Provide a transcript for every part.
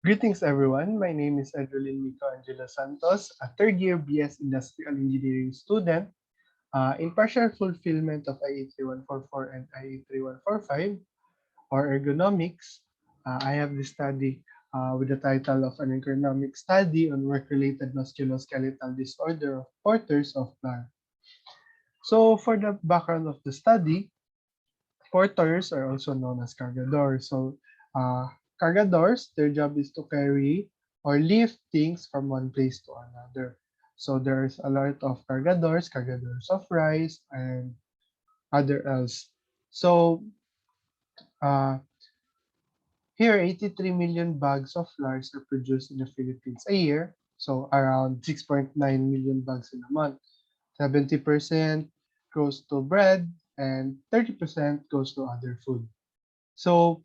Greetings, everyone. My name is Edrelin Mico Angela Santos, a third-year BS Industrial Engineering student in partial fulfillment of IE 3144 and IE 3145, or Ergonomics. I have this study with the title of an ergonomic study on work-related musculoskeletal disorder of porters of flour. So, for the background of the study, porters are also known as cargadores. So, cargadores, their job is to carry or lift things from one place to another. So, there's a lot of cargadores of rice, and other else. So, uh, here, 83 million bags of flours are produced in the Philippines a year. So, around 6.9 million bags in a month. 70% goes to bread, and 30% goes to other food. So,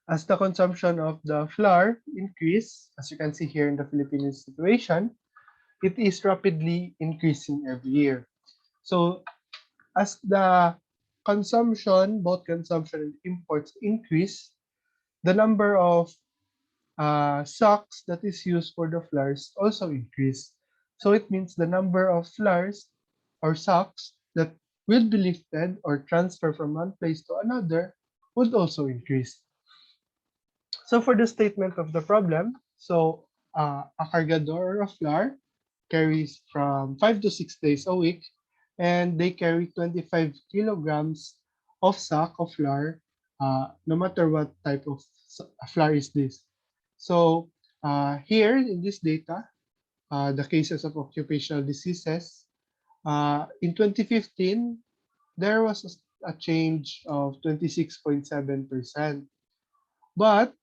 as the consumption of the flour increase, as you can see here in the Philippine situation, it is rapidly increasing every year. So as the consumption, both consumption and imports increase, the number of sacks that is used for the flours also increase. So it means the number of flours or sacks that will be lifted or transferred from one place to another would also increase. So for the statement of the problem, a cargador of flour carries from 5 to 6 days a week, and they carry 25 kilograms of sack of flour, no matter what type of flour is this. So here in this data, the cases of occupational diseases, in 2015, there was a change of 26.7%. But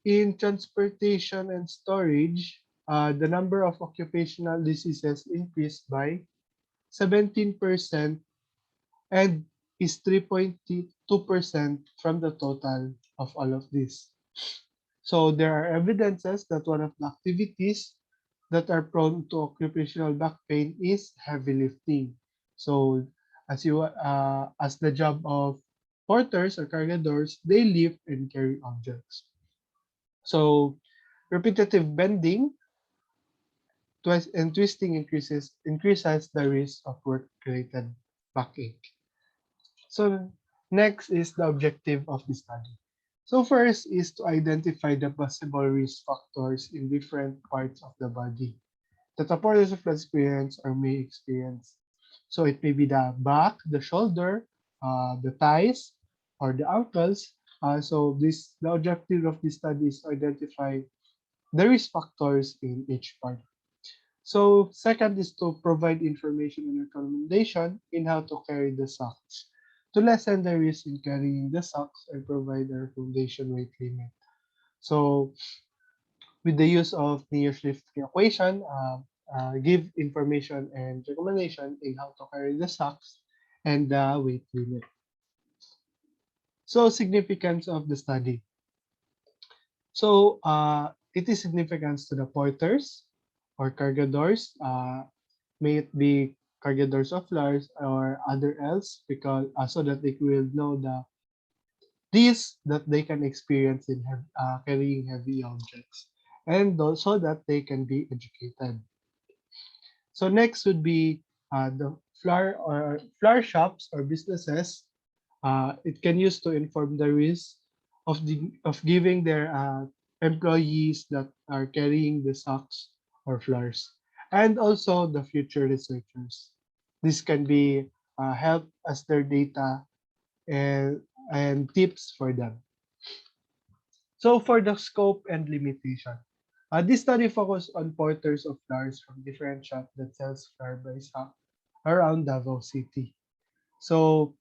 in transportation and storage, the number of occupational diseases increased by 17% and is 3.2% from the total of all of this. So there are evidences that one of the activities that are prone to occupational back pain is heavy lifting. So as the job of porters or cargadors, they lift and carry objects. So repetitive bending and twisting increases the risk of work-related backache. So next is the objective of the study. So first is to identify the possible risk factors in different parts of the body that a person of experience or may experience. So it may be the back, the shoulder, the thighs, or the ankles. The objective of this study is to identify the risk factors in each part. So second is to provide information and recommendation in how to carry the socks to lessen the risk in carrying the socks and provide a recommendation weight limit. So with the use of Near's lifting equation, give information and recommendation in how to carry the socks and the weight limit. So significance of the study. So it is significance to the porters or cargadors. May it be cargadors of flours or other else, because so that they will know this that they can experience in carrying heavy objects, and also that they can be educated. So next would be the flour shops or businesses. It can use to inform the risk of giving their employees that are carrying the socks or flours, and also the future researchers. This can be help as their data and tips for them. So for the scope and limitation, this study focused on porters of flours from different shops that sells flour by stock around Davao City. So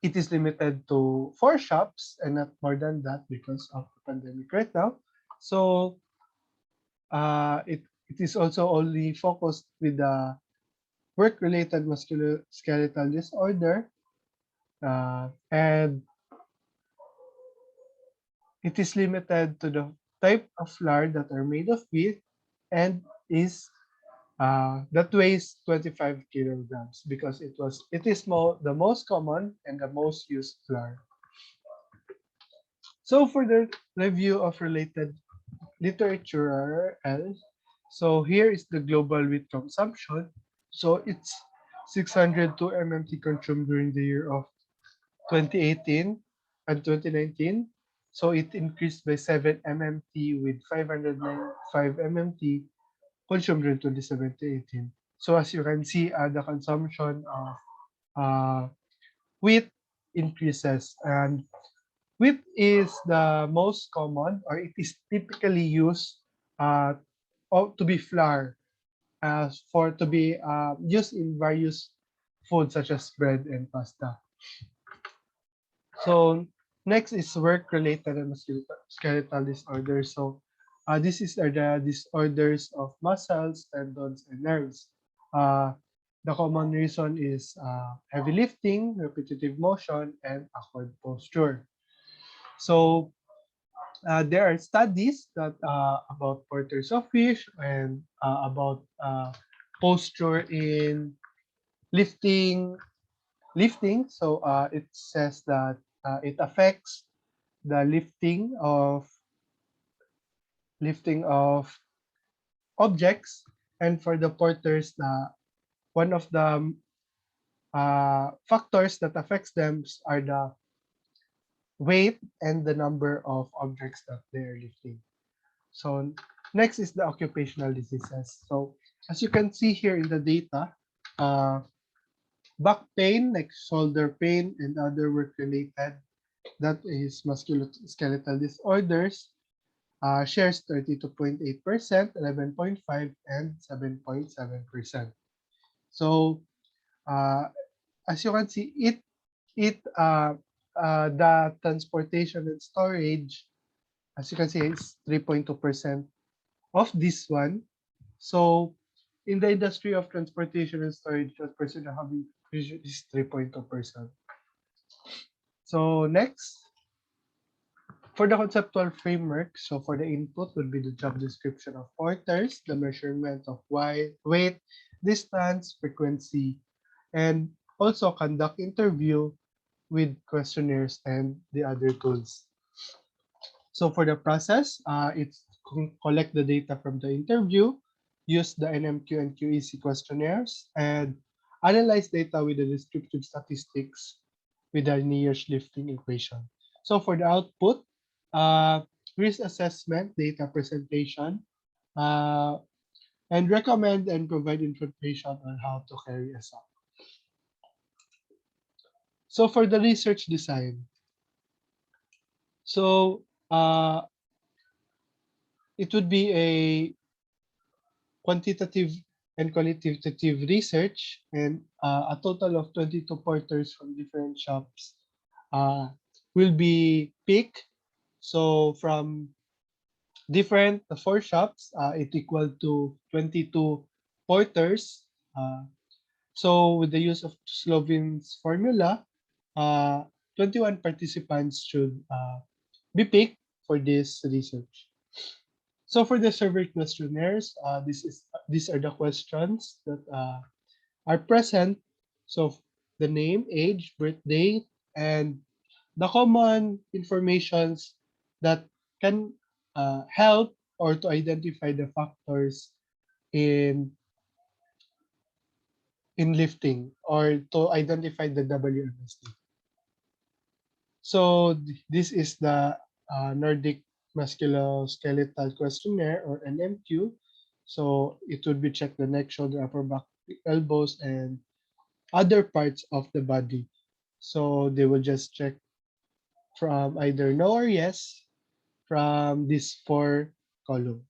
it is limited to 4 shops and not more than that because of the pandemic right now. So it is also only focused with the work-related musculoskeletal disorder, and it is limited to the type of flour that are made of wheat and is that weighs 25 kilograms because it is the most common and the most used flour. So for the review of related literature, so here is the global wheat consumption. So it's 602 mmT consumed during the year of 2018 and 2019. So it increased by 7 mmT with 595 mmT consumed during 2017-18. So as you can see, the consumption of uh, wheat increases, and wheat is the most common, or it is typically used uh, to be flour, for to be used in various foods such as bread and pasta. So next is work-related and musculoskeletal disorders. So this is are the disorders of muscles, tendons, and nerves. Uh, the common reason is heavy lifting, repetitive motion, and awkward posture. So there are studies that about porters of fish and about posture in lifting. So it says that it affects the lifting of objects, and for the porters, one of the factors that affects them are the weight and the number of objects that they are lifting. So next is the occupational diseases. So as you can see here in the data, uh, back pain, like shoulder pain and other work-related, that is musculoskeletal disorders, shares 32.8%, 11.5, and 7.7%. So uh, as you can see, the transportation and storage, as you can see, is 3.2% of this one. So in the industry of transportation and storage, what percent are having is 3.2%. So next, for the conceptual framework, so for the input would be the job description of porters, the measurement of weight, distance, frequency, and also conduct interview with questionnaires and the other tools. So for the process, it's collect the data from the interview, use the NMQ and QEC questionnaires, and analyze data with the descriptive statistics with the Near's lifting equation. So for the output, uh, risk assessment, data presentation, uh, and recommend and provide information on how to carry a SOP. So for the research design, so it would be a quantitative and qualitative research, and a total of 22 porters from different shops uh, will be picked. So from different four shops, it equal to 22 porters. So with the use of Sloven's formula, uh, 21 participants should be picked for this research. So for the survey questionnaires, these are the questions that are present. So the name, age, birth date, and the common informations that can help or to identify the factors in lifting, or to identify the WMSD. So this is the Nordic Musculoskeletal Questionnaire, or NMQ. So it would be check the neck, shoulder, upper back, elbows, and other parts of the body. So they will just check from either no or yes from these four column.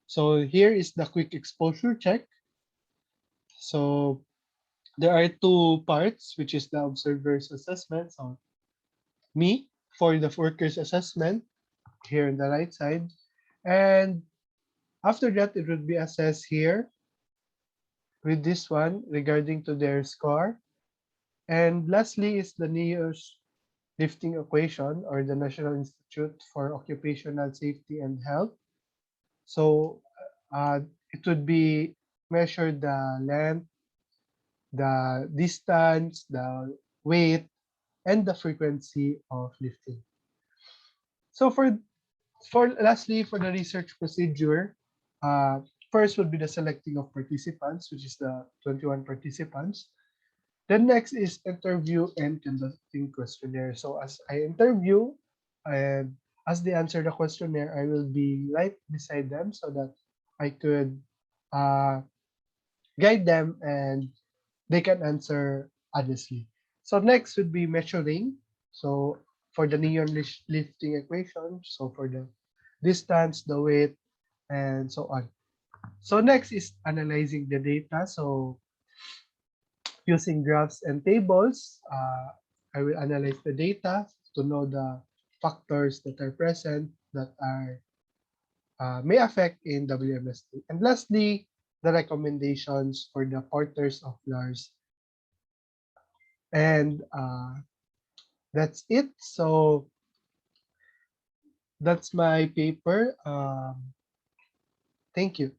So here is the quick exposure check. So there are two parts, which is the observer's assessment. So me for the worker's assessment here on the right side. And after that, it would be assessed here with this one regarding to their score. And lastly is the NIOSH lifting equation, or the National Institute for Occupational Safety and Health. So uh, it would be measure the length, the distance, the weight, and the frequency of lifting. So for lastly, for the research procedure, uh, first would be the selecting of participants, which is the 21 participants. Then next is interview and conducting questionnaire. So as I interview and as they answer the questionnaire, I will be right beside them so that I could uh, guide them and they can answer honestly. So next would be measuring. So for the neon lifting equation, so for the distance, the weight, and so on. So next is analyzing the data. So using graphs and tables, I will analyze the data to know the factors that are present that are may affect in WMST. And lastly, the recommendations for the porters of LARS. And that's it. So that's my paper. Thank you.